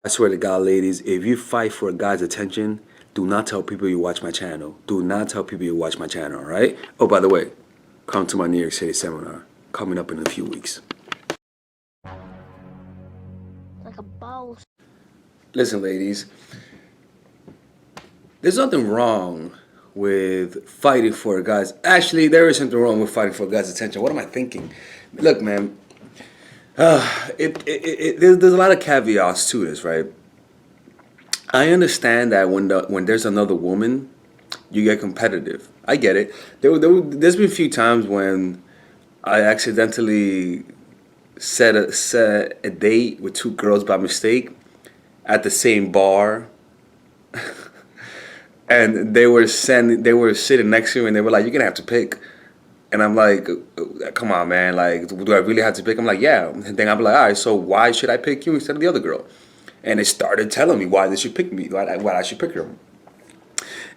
I swear to God, ladies, if you fight for a guy's attention, do not tell people you watch my channel. Do not tell people you watch my channel, all right? Oh, by the way, come to my New York City seminar coming up in a few weeks. Like a ball. Listen, ladies, there's nothing wrong with fighting for a guy's. Actually, there is something wrong with fighting for a guy's attention. What am I thinking? Look, man, there's a lot of caveats to this, right? I understand that when there's another woman, you get competitive. I get it. There's been a few times when I accidentally set a date with two girls by mistake at the same bar, and they were sitting next to me, and they were like, "You're gonna have to pick." And I'm like, "Come on, man! Like, do I really have to pick?" I'm like, "Yeah." And then I'm like, "All right, so why should I pick you instead of the other girl?" And they started telling me why they should pick me, why I should pick her.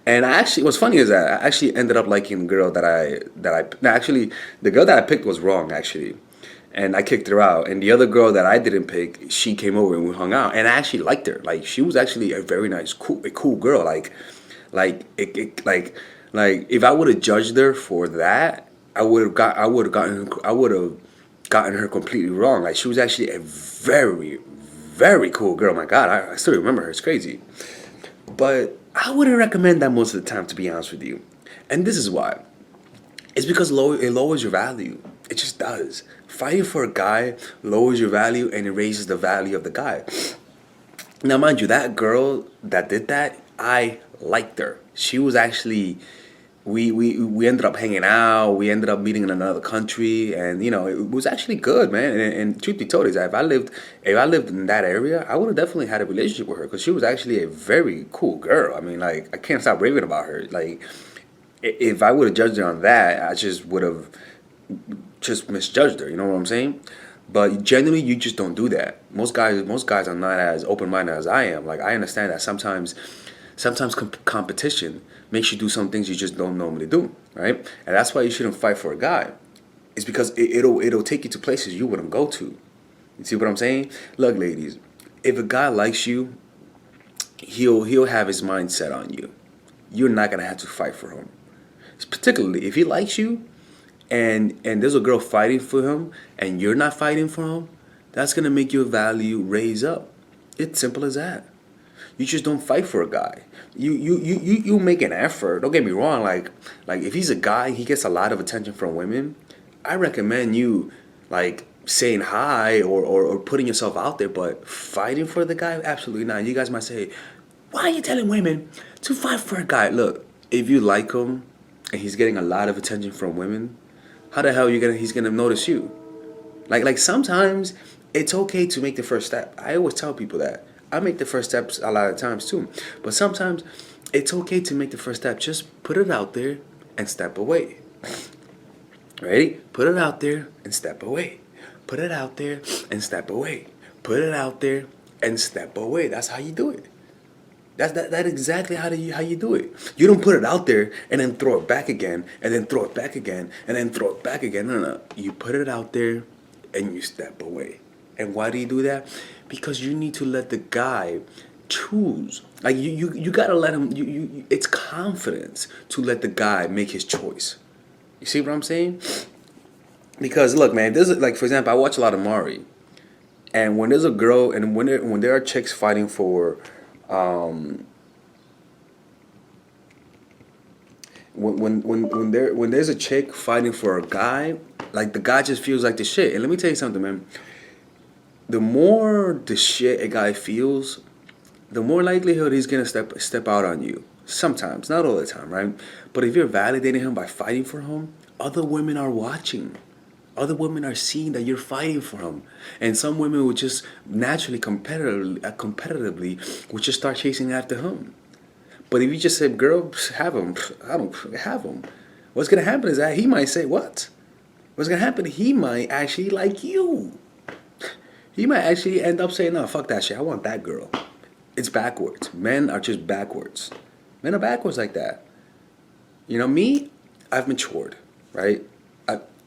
And I actually, what's funny is that I actually ended up liking the girl no, actually, the girl that I picked was wrong, actually. And I kicked her out. And the other girl that I didn't pick, she came over and we hung out. And I actually liked her. Like, she was actually a very nice, a cool girl. Like, if I would have judged her for that, I would have gotten her completely wrong. Like, she was actually a very, very cool girl. My God, I still remember her. It's crazy. But I wouldn't recommend that most of the time, to be honest with you. And this is why. It's because it lowers your value. It just does. Fighting for a guy lowers your value and it raises the value of the guy. Now, mind you, that girl that did that, I liked her. She was actually, we ended up hanging out. We ended up meeting in another country, and it was actually good, man. And truth be told, is that if I lived in that area, I would have definitely had a relationship with her because she was actually a very cool girl. I mean, like I can't stop raving about her. Like if I would have judged her on that, I just would have just misjudged her. You know what I'm saying? But generally, you just don't do that. Most guys are not as open minded as I am. Like I understand that sometimes competition makes you do some things you just don't normally do, right? And that's why you shouldn't fight for a guy. It's because it'll take you to places you wouldn't go to. You see what I'm saying? Look, ladies, if a guy likes you, he'll have his mind set on you. You're not gonna have to fight for him. Particularly if he likes you, and there's a girl fighting for him and you're not fighting for him, that's gonna make your value raise up. It's simple as that. You just don't fight for a guy. You make an effort. Don't get me wrong. Like if he's a guy, he gets a lot of attention from women. I recommend you like saying hi or putting yourself out there, but fighting for the guy, absolutely not. You guys might say, why are you telling women to fight for a guy? Look, if you like him and he's getting a lot of attention from women, how the hell he's gonna notice you? Like sometimes it's okay to make the first step. I always tell people that. I make the first steps a lot of times too. But sometimes it's okay to make the first step. Just put it out there and step away. Ready? Put it out there and step away. Put it out there and step away. Put it out there and step away. That's how you do it. That's exactly how you do it. You don't put it out there and then throw it back again and then throw it back again and then throw it back again. No, no. You put it out there and you step away. And why do you do that? Because you need to let the guy choose. Like you gotta let him. It's confidence to let the guy make his choice. You see what I'm saying? Because look, man, there's like for example, I watch a lot of Mari, and when there's a girl and when there are chicks fighting for um, when there's a chick fighting for a guy, like the guy just feels like the shit. And let me tell you something, man. The more the shit a guy feels, the more likelihood he's gonna step out on you. Sometimes, not all the time, right? But if you're validating him by fighting for him, other women are watching. Other women are seeing that you're fighting for him, and some women would just naturally competitively would just start chasing after him. But if you just said, "Girl, have him," I don't have him. What's gonna happen is that he might say, "What?" What's gonna happen? He might actually like you. He might actually end up saying, "No, fuck that shit. I want that girl." It's backwards. Men are just backwards. Men are backwards like that. You know, me, I've matured, right?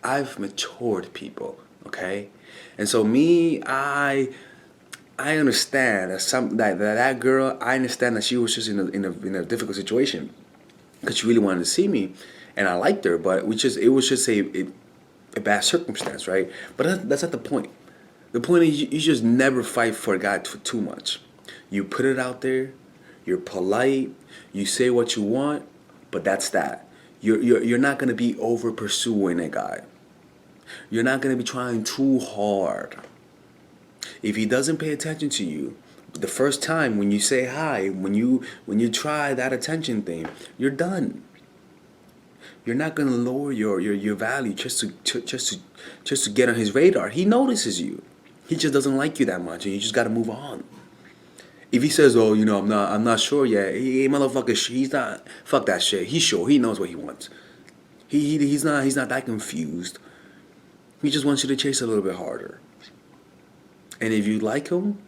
I've matured, people, okay? And so me, I understand that girl. I understand that she was just in a difficult situation because she really wanted to see me, and I liked her, but it was just a bad circumstance, right? But that's not the point. The point is you just never fight for a guy for too much. You put it out there. You're polite. You say what you want, but that's that. You're not gonna be over pursuing a guy. You're not gonna be trying too hard. If he doesn't pay attention to you, the first time when you say hi, when you try that attention thing, you're done. You're not gonna lower your value just to get on his radar. He notices you. He just doesn't like you that much, and you just gotta move on. If he says, "Oh, I'm not sure yet," motherfucker, he's not. Fuck that shit. He's sure. He knows what he wants. He's not that confused. He just wants you to chase a little bit harder. And if you like him,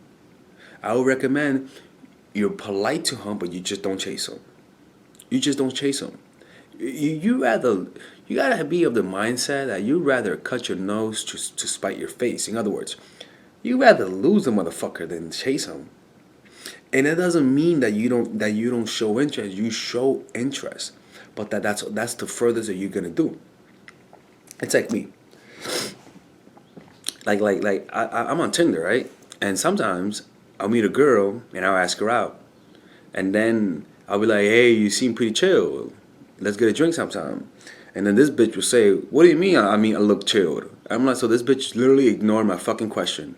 I would recommend you're polite to him, but you just don't chase him. You just don't chase him. You gotta be of the mindset that you'd rather cut your nose to spite your face. In other words, you'd rather lose a motherfucker than chase him. And it doesn't mean that you don't show interest. You show interest, but that's the furthest that you're gonna do. It's like me. I'm on Tinder, right? And sometimes I'll meet a girl and I'll ask her out, and then I'll be like, "Hey, you seem pretty chill. Let's get a drink sometime." And then this bitch will say, "What do you mean? I mean, I look chilled." I'm like, so this bitch literally ignored my fucking question.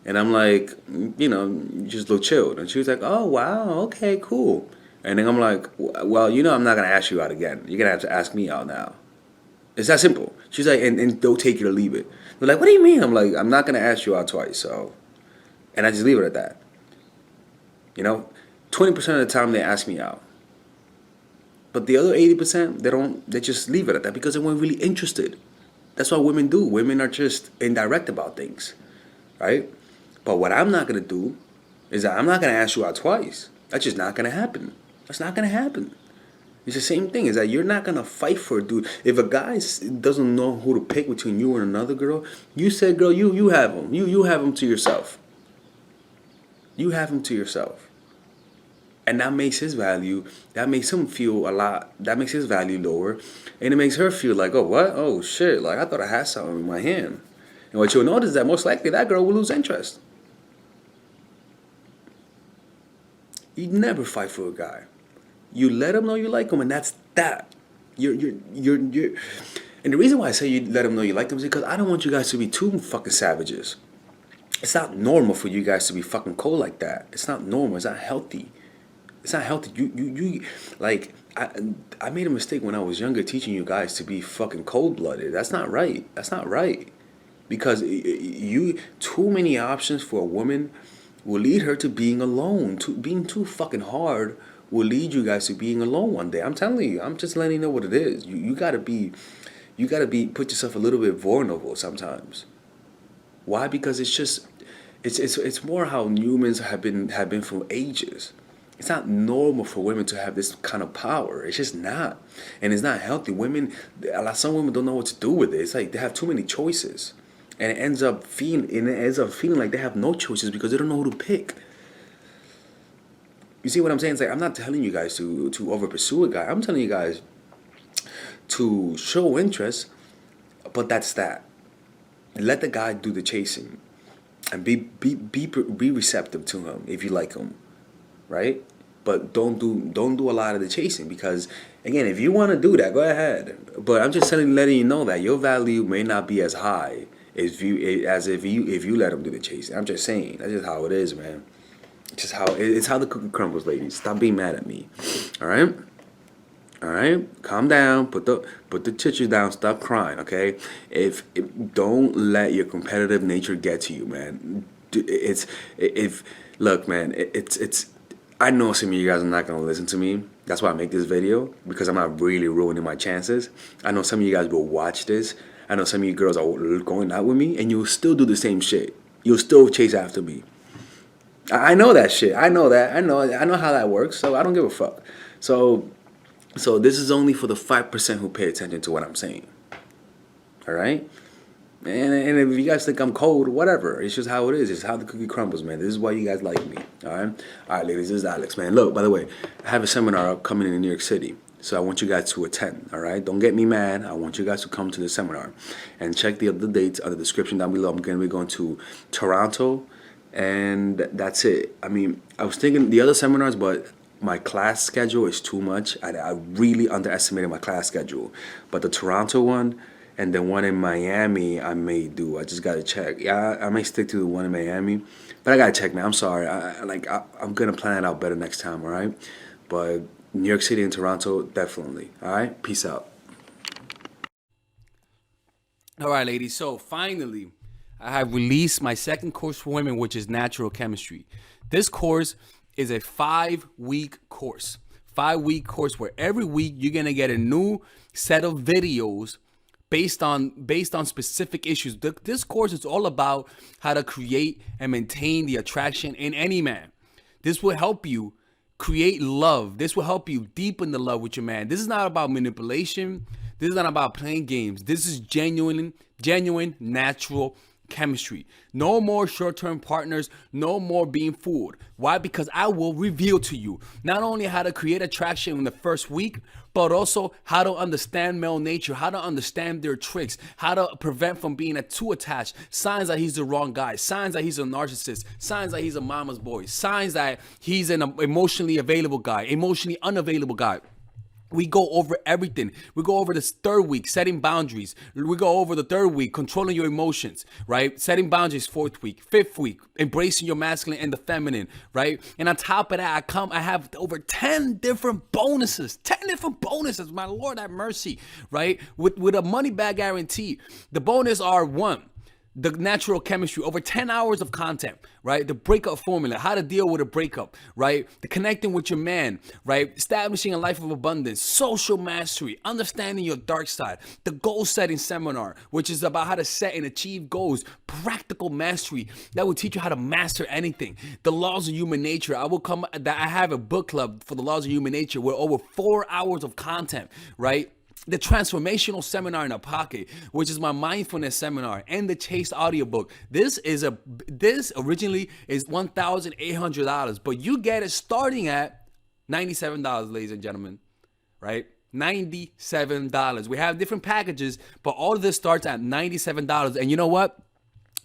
And I'm like, you just look chilled. And she was like, "Oh, wow, okay, cool." And then I'm like, "Well, I'm not going to ask you out again. You're going to have to ask me out now." It's that simple. She's like, and don't take it or leave it. They're like, "What do you mean?" I'm like, "I'm not going to ask you out twice, so." And I just leave it at that. You know, 20% of the time they ask me out. But the other 80%, they just leave it at that because they weren't really interested. That's what women do. Women are just indirect about things, right? But what I'm not gonna do is that I'm not gonna ask you out twice. That's just not gonna happen. That's not gonna happen. It's the same thing. Is that you're not gonna fight for a dude. If a guy doesn't know who to pick between you and another girl, you said, "Girl, you have him. You have him to yourself. You have him to yourself." And that makes his value, that makes him feel a lot, that makes his value lower. And it makes her feel like, "Oh, what? Oh, shit. Like, I thought I had something in my hand." And what you'll notice is that most likely that girl will lose interest. You never fight for a guy. You let him know you like him, and that's that. You're. And the reason why I say you let him know you like him is because I don't want you guys to be too fucking savages. It's not normal for you guys to be fucking cold like that. It's not normal. It's not healthy. It's not healthy. You like I made a mistake when I was younger teaching you guys to be fucking cold blooded. That's not right. That's not right. Because you too many options for a woman will lead her to being alone. To being too fucking hard will lead you guys to being alone one day. I'm telling you. I'm just letting you know what it is. You gotta put yourself a little bit vulnerable sometimes. Why? Because it's more how humans have been for ages. It's not normal for women to have this kind of power. It's just not, and it's not healthy. Some women don't know what to do with it. It's like they have too many choices, and it ends up feeling like they have no choices because they don't know who to pick. You see what I'm saying? It's like I'm not telling you guys to over pursue a guy. I'm telling you guys to show interest, but that's that. Let the guy do the chasing, and be receptive to him if you like him, right? But don't do a lot of the chasing because again, if you want to do that, go ahead. But I'm just letting you know that your value may not be as high if you let him do the chasing. I'm just saying that's just how it is, man. It's how the cookie crumbles, ladies. Stop being mad at me, all right? All right, calm down. Put the tissues down. Stop crying. Okay, if don't let your competitive nature get to you, man. It's if look, man. It's. I know some of you guys are not gonna listen to me. That's why I make this video because I'm not really ruining my chances. I know some of you guys will watch this. I know some of you girls are going out with me, and you'll still do the same shit. You'll still chase after me. I know that shit. I know that. I know how that works. So I don't give a fuck. So this is only for the 5% who pay attention to what I'm saying. All right? And if you guys think I'm cold, whatever. It's just how it is. It's how the cookie crumbles, man. This is why you guys like me. All right? All right, ladies, this is Alex, man. Look, by the way, I have a seminar coming in New York City. So I want you guys to attend, all right? Don't get me mad. I want you guys to come to the seminar. And check the other dates on the description down below. I'm going to be going to Toronto, and that's it. I mean, I was thinking the other seminars, but my class schedule is too much. I really underestimated my class schedule. But the Toronto one and the one in Miami, I may do. I just got to check. Yeah, I may stick to the one in Miami. But I got to check, man. I'm sorry. I'm going to plan it out better next time, all right? But New York City and Toronto, definitely. All right? Peace out. All right, ladies. So finally, I have released my second course for women, which is natural chemistry. This course is a 5-week course. 5-week course where every week you're going to get a new set of videos based on specific issues. This course is all about how to create and maintain the attraction in any man. This will help you create love. This will help you deepen the love with your man. This is not about manipulation. This is not about playing games. This is genuine natural chemistry. No more short-term partners, no more being fooled. Why? Because I will reveal to you not only how to create attraction in the first week, but also how to understand male nature, how to understand their tricks, how to prevent from being too attached, signs that he's the wrong guy, signs that he's a narcissist, signs that he's a mama's boy, signs that he's an emotionally available guy, emotionally unavailable guy. We go over everything. We go over this third week, setting boundaries. We go over the third week, controlling your emotions, right? Setting boundaries, fourth week, fifth week, embracing your masculine and the feminine, right? And on top of that, I have over 10 different bonuses, 10 different bonuses. My Lord have mercy, right? With a money back guarantee. The bonus are: one, the natural chemistry, over 10 hours of content, right? The breakup formula, how to deal with a breakup, right? The connecting with your man, right? Establishing a life of abundance, social mastery, understanding your dark side, the goal setting seminar, which is about how to set and achieve goals, practical mastery that will teach you how to master anything. The laws of human nature. I have a book club for the laws of human nature with over 4 hours of content, right? The transformational seminar in a pocket, which is my mindfulness seminar, and the Chase audiobook. This originally is $1,800, but you get it starting at $97, ladies and gentlemen, right? $97. We have different packages, but all of this starts at $97. And you know what?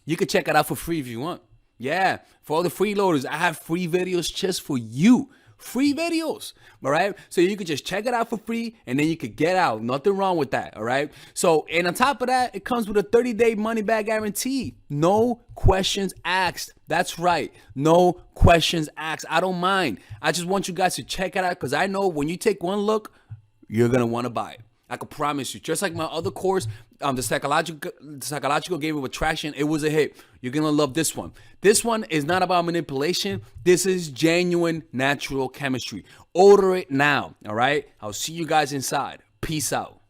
You can check it out for free if you want. Yeah, for all the freeloaders, I have free videos just for you. Free videos, all right? So you could just check it out for free, and then you could get out. Nothing wrong with that, all right? So, and on top of that, it comes with a 30-day money-back guarantee. No questions asked. That's right. No questions asked. I don't mind. I just want you guys to check it out, because I know when you take one look, you're going to want to buy it. I can promise you. Just like my other course, the psychological game of attraction, it was a hit. You're going to love this one. This one is not about manipulation. This is genuine natural chemistry. Order it now, all right? I'll see you guys inside. Peace out.